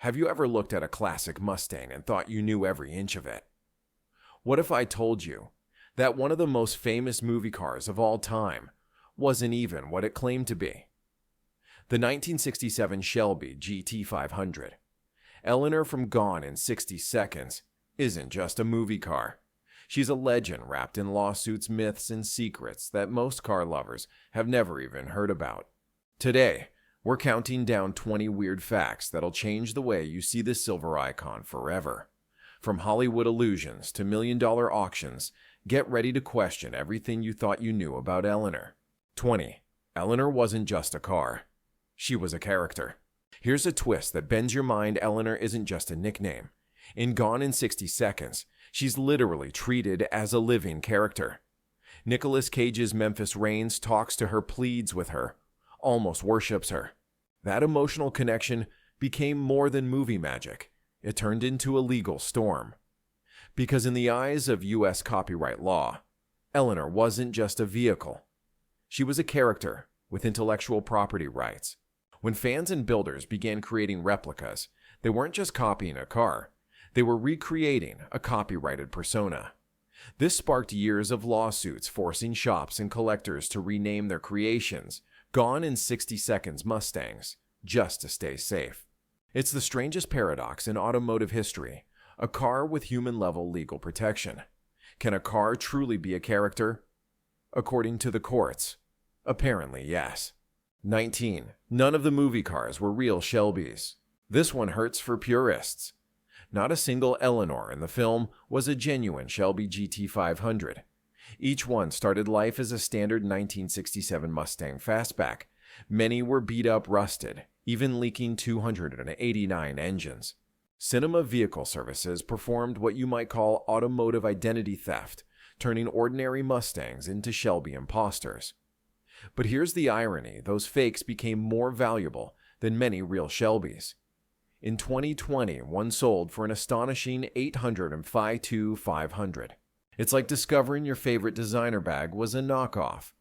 Have you ever looked at a classic Mustang and thought you knew every inch of it? What if I told you that one of the most famous movie cars of all time wasn't even what it claimed to be? The 1967 Shelby GT500, Eleanor from Gone in 60 Seconds, isn't just a movie car. She's a legend wrapped in lawsuits, myths, and secrets that most car lovers have never even heard about. Today, we're counting down 20 weird facts that'll change the way you see this silver icon forever. From Hollywood illusions to million-dollar auctions, get ready to question everything you thought you knew about Eleanor. 20. Eleanor wasn't just a car. She was a character. Here's a twist that bends your mind. Eleanor isn't just a nickname. In Gone in 60 Seconds, she's literally treated as a living character. Nicolas Cage's Memphis Reigns talks to her, pleads with her, almost worships her. That emotional connection became more than movie magic. It turned into a legal storm. Because in the eyes of U.S. copyright law, Eleanor wasn't just a vehicle. She was a character with intellectual property rights. When fans and builders began creating replicas, they weren't just copying a car. They were recreating a copyrighted persona. This sparked years of lawsuits forcing shops and collectors to rename their creations Gone in 60 Seconds Mustangs, just to stay safe. It's the strangest paradox in automotive history, a car with human-level legal protection. Can a car truly be a character? According to the courts, apparently yes. 19. None of the movie cars were real Shelbys. This one hurts for purists. Not a single Eleanor in the film was a genuine Shelby GT500. Each one started life as a standard 1967 Mustang fastback. Many were beat up, rusted, even leaking 289 engines. Cinema Vehicle Services performed what you might call automotive identity theft, turning ordinary Mustangs into Shelby imposters. But here's the irony: those fakes became more valuable than many real Shelbys. In 2020, one sold for an astonishing $805,500. It's like discovering your favorite designer bag was a knockoff,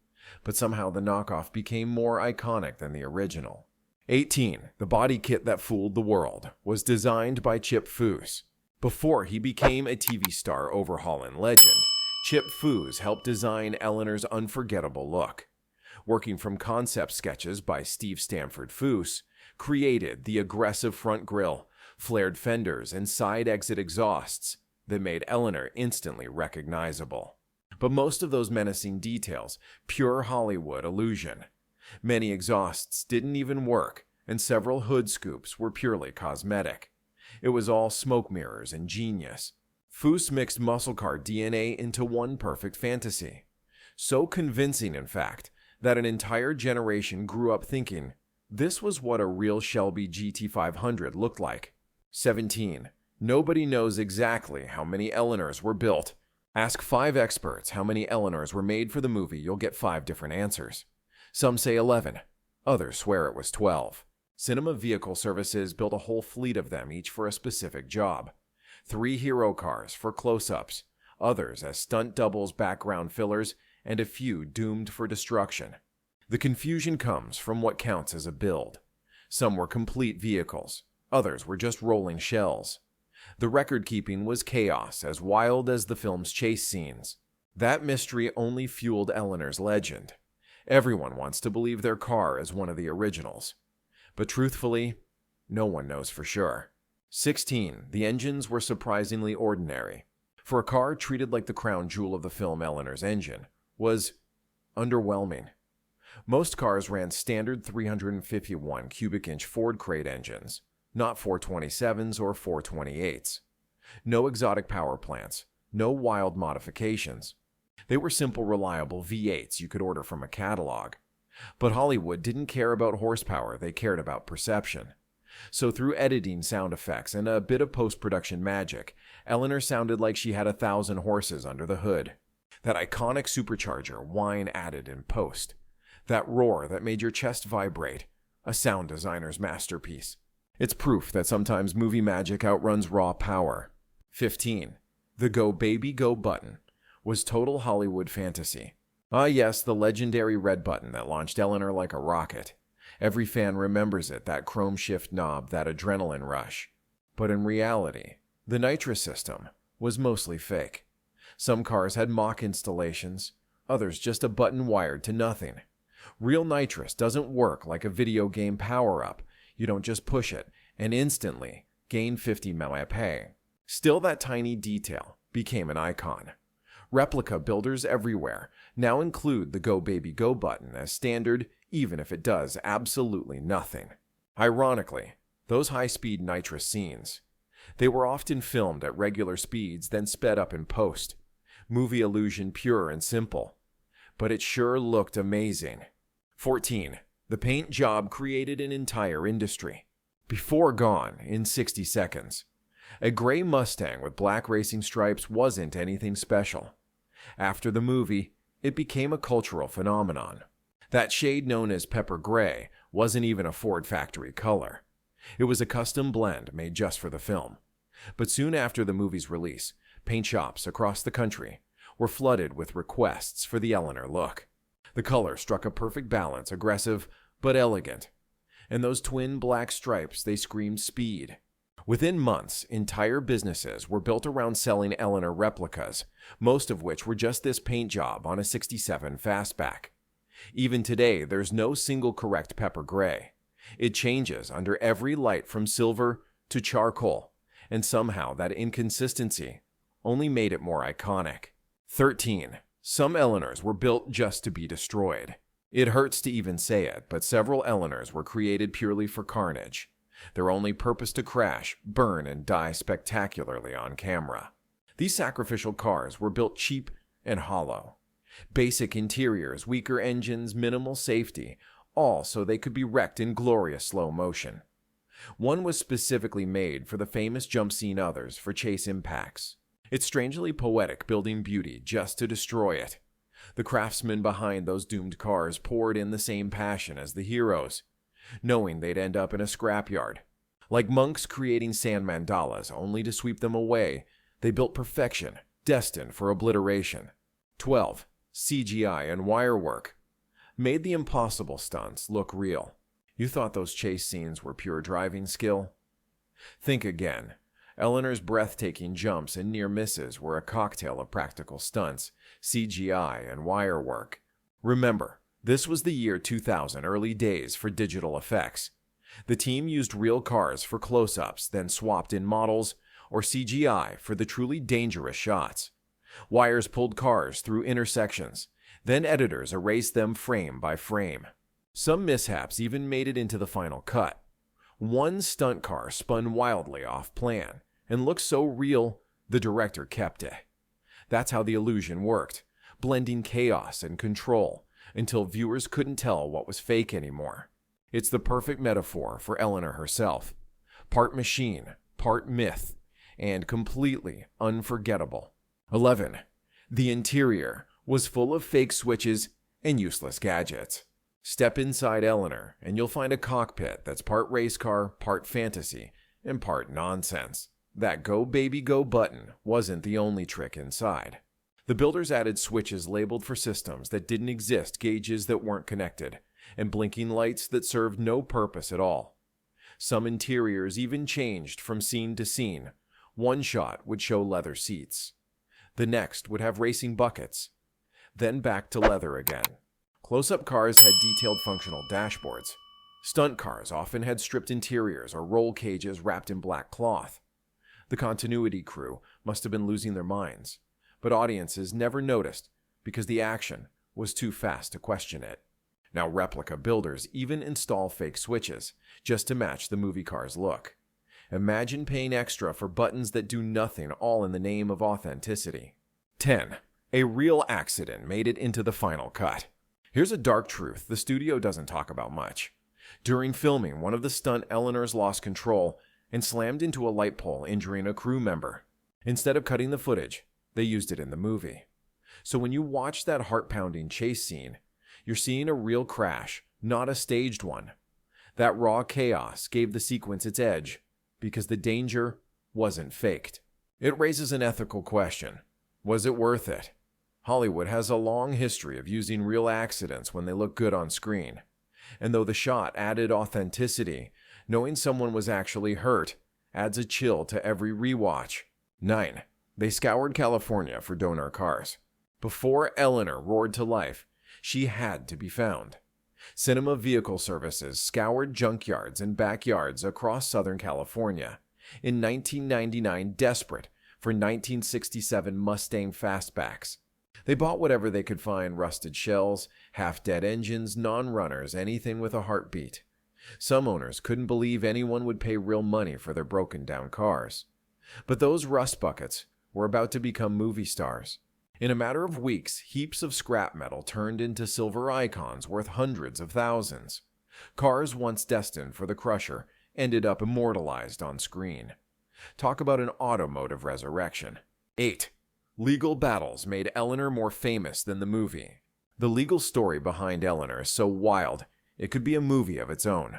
but somehow the knockoff became more iconic than the original. 18. The body kit that fooled the world was designed by Chip Foose. Before he became a TV star overhauling legend, Chip Foose helped design Eleanor's unforgettable look. Working from concept sketches by Steve Stanford, Foose created the aggressive front grille, flared fenders, and side exit exhausts that made Eleanor instantly recognizable. But most of those menacing details, pure Hollywood illusion. Many exhausts didn't even work, and several hood scoops were purely cosmetic. It was all smoke mirrors and genius. Foose mixed muscle car DNA into one perfect fantasy. So convincing, in fact, that an entire generation grew up thinking this was what a real Shelby GT500 looked like. 17. Nobody knows exactly how many Eleanors were built. Ask 5 experts how many Eleanors were made for the movie, you'll get 5 different answers. Some say 11. Others swear it was 12. Cinema Vehicle Services built a whole fleet of them, each for a specific job. 3 hero cars for close-ups, others as stunt doubles, background fillers, and a few doomed for destruction. The confusion comes from what counts as a build. Some were complete vehicles, others were just rolling shells. The record-keeping was chaos, as wild as the film's chase scenes. That mystery only fueled Eleanor's legend. Everyone wants to believe their car is one of the originals. But truthfully, no one knows for sure. 16. The engines were surprisingly ordinary. For a car treated like the crown jewel of the film, Eleanor's engine was underwhelming. Most cars ran standard 351 cubic inch Ford crate engines, not 427s or 428s. No exotic power plants, no wild modifications. They were simple, reliable V8s you could order from a catalog. But Hollywood didn't care about horsepower, they cared about perception. So through editing, sound effects, and a bit of post-production magic, Eleanor sounded like she had 1,000 horses under the hood. That iconic supercharger whine added in post. That roar that made your chest vibrate. A sound designer's masterpiece. It's proof that sometimes movie magic outruns raw power. 15. The Go Baby Go button was total Hollywood fantasy. Ah yes, the legendary red button that launched Eleanor like a rocket. Every fan remembers it, that chrome shift knob, that adrenaline rush. But in reality, the nitrous system was mostly fake. Some cars had mock installations, others just a button wired to nothing. Real nitrous doesn't work like a video game power-up. You don't just push it and instantly gain 50 mAh. Still, that tiny detail became an icon. Replica builders everywhere now include the Go Baby Go button as standard, even if it does absolutely nothing. Ironically, those high-speed nitrous scenes, they were often filmed at regular speeds then sped up in post. Movie illusion pure and simple. But it sure looked amazing. 14. The paint job created an entire industry. Before gone in 60 seconds. A gray Mustang with black racing stripes wasn't anything special. After the movie, it became a cultural phenomenon. That shade known as pepper gray wasn't even a Ford factory color. It was a custom blend made just for the film. But soon after the movie's release, paint shops across the country were flooded with requests for the Eleanor look. The color struck a perfect balance, aggressive but elegant. And those twin black stripes, they screamed speed. Within months, entire businesses were built around selling Eleanor replicas, most of which were just this paint job on a 67 fastback. Even today, there's no single correct pepper gray. It changes under every light from silver to charcoal, and somehow that inconsistency only made it more iconic. 13. Some Eleanors were built just to be destroyed. It hurts to even say it, but several Eleanors were created purely for carnage. Their only purpose to crash, burn, and die spectacularly on camera. These sacrificial cars were built cheap and hollow. Basic interiors, weaker engines, minimal safety, all so they could be wrecked in glorious slow motion. One was specifically made for the famous jump scene, others for chase impacts. It's strangely poetic building beauty just to destroy it. The craftsmen behind those doomed cars poured in the same passion as the heroes, knowing they'd end up in a scrapyard. Like monks creating sand mandalas only to sweep them away, they built perfection, destined for obliteration. 12. CGI and wire work made the impossible stunts look real. You thought those chase scenes were pure driving skill? Think again. Eleanor's breathtaking jumps and near misses were a cocktail of practical stunts, CGI, and wire work. Remember, this was the year 2000, early days for digital effects. The team used real cars for close-ups, then swapped in models or CGI for the truly dangerous shots. Wires pulled cars through intersections, then editors erased them frame by frame. Some mishaps even made it into the final cut. One stunt car spun wildly off plan and looked so real, the director kept it. That's how the illusion worked, blending chaos and control until viewers couldn't tell what was fake anymore. It's the perfect metaphor for Eleanor herself. Part machine, part myth, and completely unforgettable. 11. The interior was full of fake switches and useless gadgets. Step inside Eleanor and you'll find a cockpit that's part race car, part fantasy, and part nonsense. That Go Baby Go button wasn't the only trick inside. The builders added switches labeled for systems that didn't exist, gauges that weren't connected, and blinking lights that served no purpose at all. Some interiors even changed from scene to scene. One shot would show leather seats. The next would have racing buckets. Then back to leather again. Close-up cars had detailed functional dashboards. Stunt cars often had stripped interiors or roll cages wrapped in black cloth. The continuity crew must have been losing their minds, but audiences never noticed because the action was too fast to question it. Now replica builders even install fake switches just to match the movie car's look. Imagine paying extra for buttons that do nothing, all in the name of authenticity. 10. A real accident made it into the final cut. Here's a dark truth the studio doesn't talk about much. During filming, one of the stunt Eleanors lost control and slammed into a light pole, injuring a crew member. Instead of cutting the footage, they used it in the movie. So when you watch that heart-pounding chase scene, you're seeing a real crash, not a staged one. That raw chaos gave the sequence its edge because the danger wasn't faked. It raises an ethical question. Was it worth it? Hollywood has a long history of using real accidents when they look good on screen. And though the shot added authenticity, knowing someone was actually hurt adds a chill to every rewatch. 9. They scoured California for donor cars. Before Eleanor roared to life, she had to be found. Cinema Vehicle Services scoured junkyards and backyards across Southern California in 1999, desperate for 1967 Mustang fastbacks. They bought whatever they could find: rusted shells, half-dead engines, non-runners, anything with a heartbeat. Some owners couldn't believe anyone would pay real money for their broken-down cars. But those rust buckets were about to become movie stars. In a matter of weeks, heaps of scrap metal turned into silver icons worth hundreds of thousands. Cars once destined for the crusher ended up immortalized on screen. Talk about an automotive resurrection. 8. Legal battles made Eleanor more famous than the movie. The legal story behind Eleanor is so wild, it could be a movie of its own.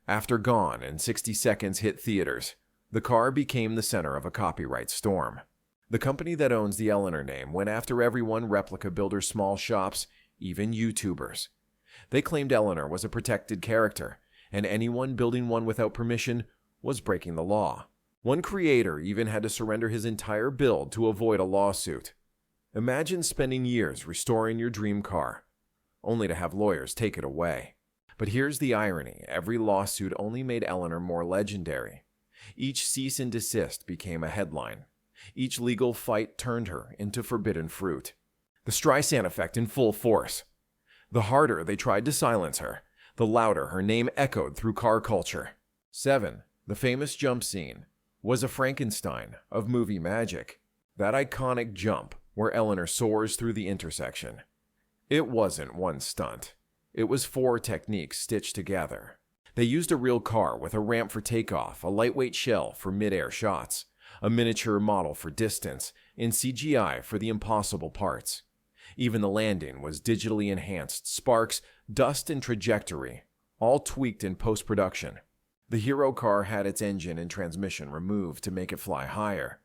After Gone and 60 Seconds hit theaters, the car became the center of a copyright storm. The company that owns the Eleanor name went after everyone: replica builders, small shops, even YouTubers. They claimed Eleanor was a protected character, and anyone building one without permission was breaking the law. One creator even had to surrender his entire build to avoid a lawsuit. Imagine spending years restoring your dream car, only to have lawyers take it away. But here's the irony: every lawsuit only made Eleanor more legendary. Each cease and desist became a headline. Each legal fight turned her into forbidden fruit. The Streisand effect in full force. The harder they tried to silence her, the louder her name echoed through car culture. 7. The famous jump scene was a Frankenstein of movie magic. That iconic jump where Eleanor soars through the intersection. It wasn't one stunt. It was 4 techniques stitched together. They used a real car with a ramp for takeoff, a lightweight shell for mid-air shots, a miniature model for distance, and CGI for the impossible parts. Even the landing was digitally enhanced: sparks, dust, and trajectory, all tweaked in post-production. The hero car had its engine and transmission removed to make it fly higher.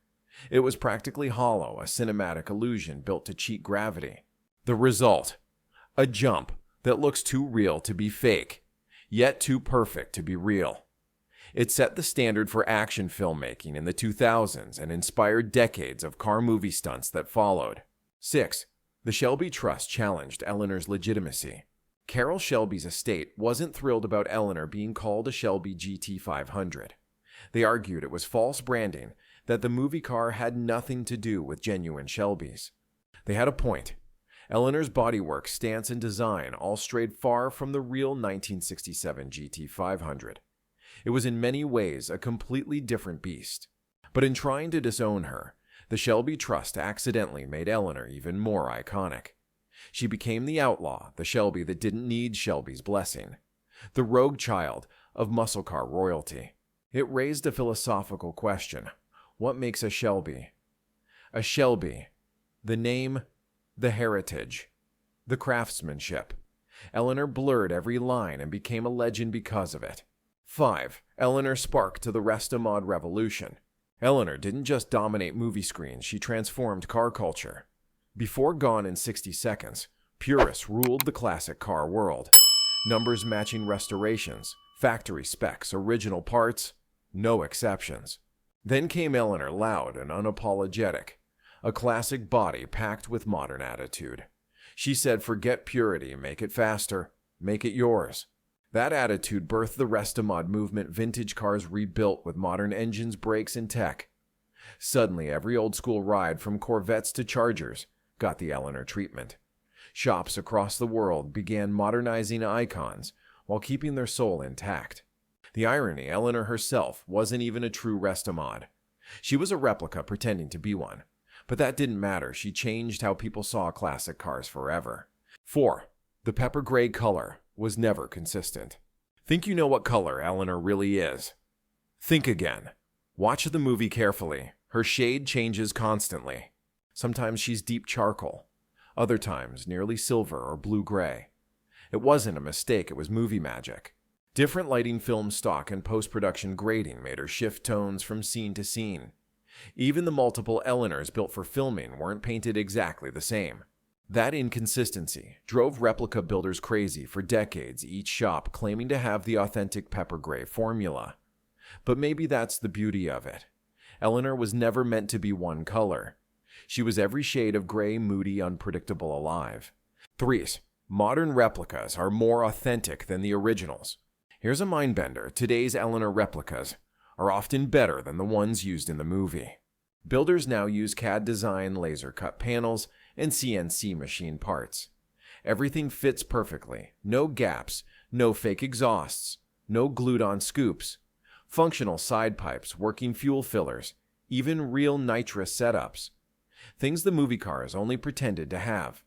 It was practically hollow, a cinematic illusion built to cheat gravity. The result: a jump that looks too real to be fake, yet too perfect to be real. It set the standard for action filmmaking in the 2000s and inspired decades of car movie stunts that followed. 6. The Shelby Trust challenged Eleanor's legitimacy. Carroll Shelby's estate wasn't thrilled about Eleanor being called a Shelby GT500. They argued it was false branding, that the movie car had nothing to do with genuine Shelbys. They had a point. Eleanor's bodywork, stance, and design all strayed far from the real 1967 GT500. It was in many ways a completely different beast. But in trying to disown her, the Shelby Trust accidentally made Eleanor even more iconic. She became the outlaw, the Shelby that didn't need Shelby's blessing, the rogue child of muscle car royalty. It raised a philosophical question. What makes a Shelby? A Shelby. The name, the heritage, the craftsmanship. Eleanor blurred every line and became a legend because of it. 5. Eleanor sparked to the Restomod revolution. Eleanor didn't just dominate movie screens, she transformed car culture. Before Gone in 60 Seconds, purists ruled the classic car world. Numbers matching restorations, factory specs, original parts, no exceptions. Then came Eleanor, loud and unapologetic, a classic body packed with modern attitude. She said, "Forget purity, make it faster, make it yours." That attitude birthed the Restomod movement, vintage cars rebuilt with modern engines, brakes, and tech. Suddenly, every old-school ride from Corvettes to Chargers got the Eleanor treatment. Shops across the world began modernizing icons while keeping their soul intact. The irony, Eleanor herself wasn't even a true Restomod. She was a replica pretending to be one. But that didn't matter. She changed how people saw classic cars forever. 4. The pepper gray color was never consistent. Think you know what color Eleanor really is? Think again. Watch the movie carefully. Her shade changes constantly. Sometimes she's deep charcoal. Other times nearly silver or blue-gray. It wasn't a mistake, it was movie magic. Different lighting, film stock, and post-production grading made her shift tones from scene to scene. Even the multiple Eleanors built for filming weren't painted exactly the same. That inconsistency drove replica builders crazy for decades, each shop claiming to have the authentic pepper gray formula. But maybe that's the beauty of it. Eleanor was never meant to be one color. She was every shade of gray, moody, unpredictable alive. 3. Modern replicas are more authentic than the originals. Here's a mindbender. Today's Eleanor replicas are often better than the ones used in the movie. Builders now use CAD design, laser cut panels, and CNC machine parts. Everything fits perfectly. No gaps, no fake exhausts, no glued-on scoops, functional side pipes, working fuel fillers, even real nitrous setups. Things the movie cars only pretended to have.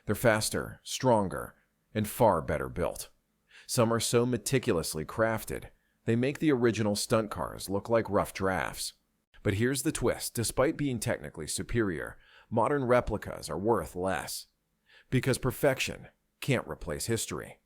They're faster, stronger, and far better built. Some are so meticulously crafted, they make the original stunt cars look like rough drafts. But here's the twist. Despite being technically superior, modern replicas are worth less. Because perfection can't replace history.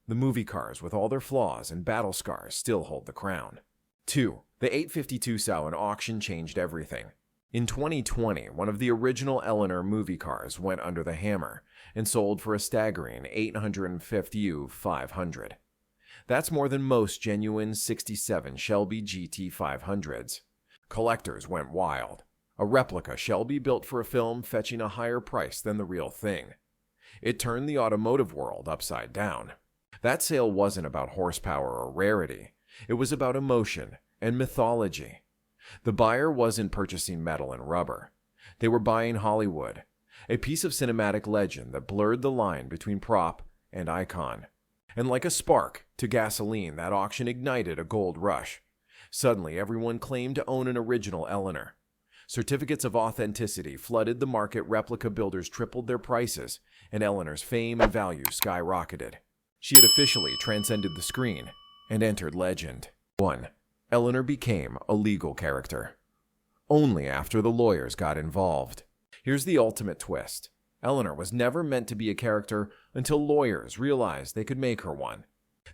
The movie cars, with all their flaws and battle scars, still hold the crown. 2. The 852 Sauer auction changed everything. In 2020, one of the original Eleanor movie cars went under the hammer and sold for a staggering $850,500. That's more than most genuine 67 Shelby GT500s. Collectors went wild. A replica Shelby built for a film fetching a higher price than the real thing. It turned the automotive world upside down. That sale wasn't about horsepower or rarity. It was about emotion and mythology. The buyer wasn't purchasing metal and rubber. They were buying Hollywood, a piece of cinematic legend that blurred the line between prop and icon. And like a spark to gasoline, that auction ignited a gold rush. Suddenly, everyone claimed to own an original Eleanor. Certificates of authenticity flooded the market, replica builders tripled their prices, and Eleanor's fame and value skyrocketed. She had officially transcended the screen and entered legend. 1. Eleanor became a legal character. Only after the lawyers got involved. Here's the ultimate twist. Eleanor was never meant to be a character until lawyers realized they could make her one.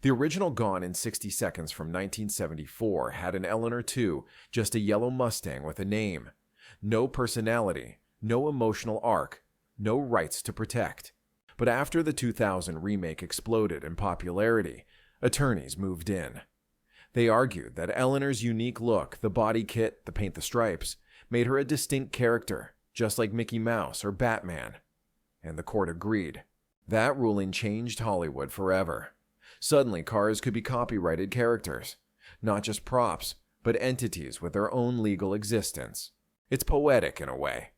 The original Gone in 60 Seconds from 1974 had an Eleanor 2, just a yellow Mustang with a name. No personality, no emotional arc, no rights to protect. But after the 2000 remake exploded in popularity, attorneys moved in. They argued that Eleanor's unique look, the body kit, the paint the stripes, made her a distinct character, just like Mickey Mouse or Batman. And the court agreed. That ruling changed Hollywood forever. Suddenly, cars could be copyrighted characters, not just props, but entities with their own legal existence. It's poetic in a way.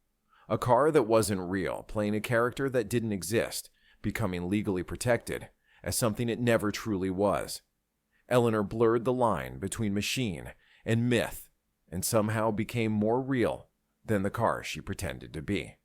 A car that wasn't real, playing a character that didn't exist, becoming legally protected as something it never truly was. Eleanor blurred the line between machine and myth, and somehow became more real than the car she pretended to be.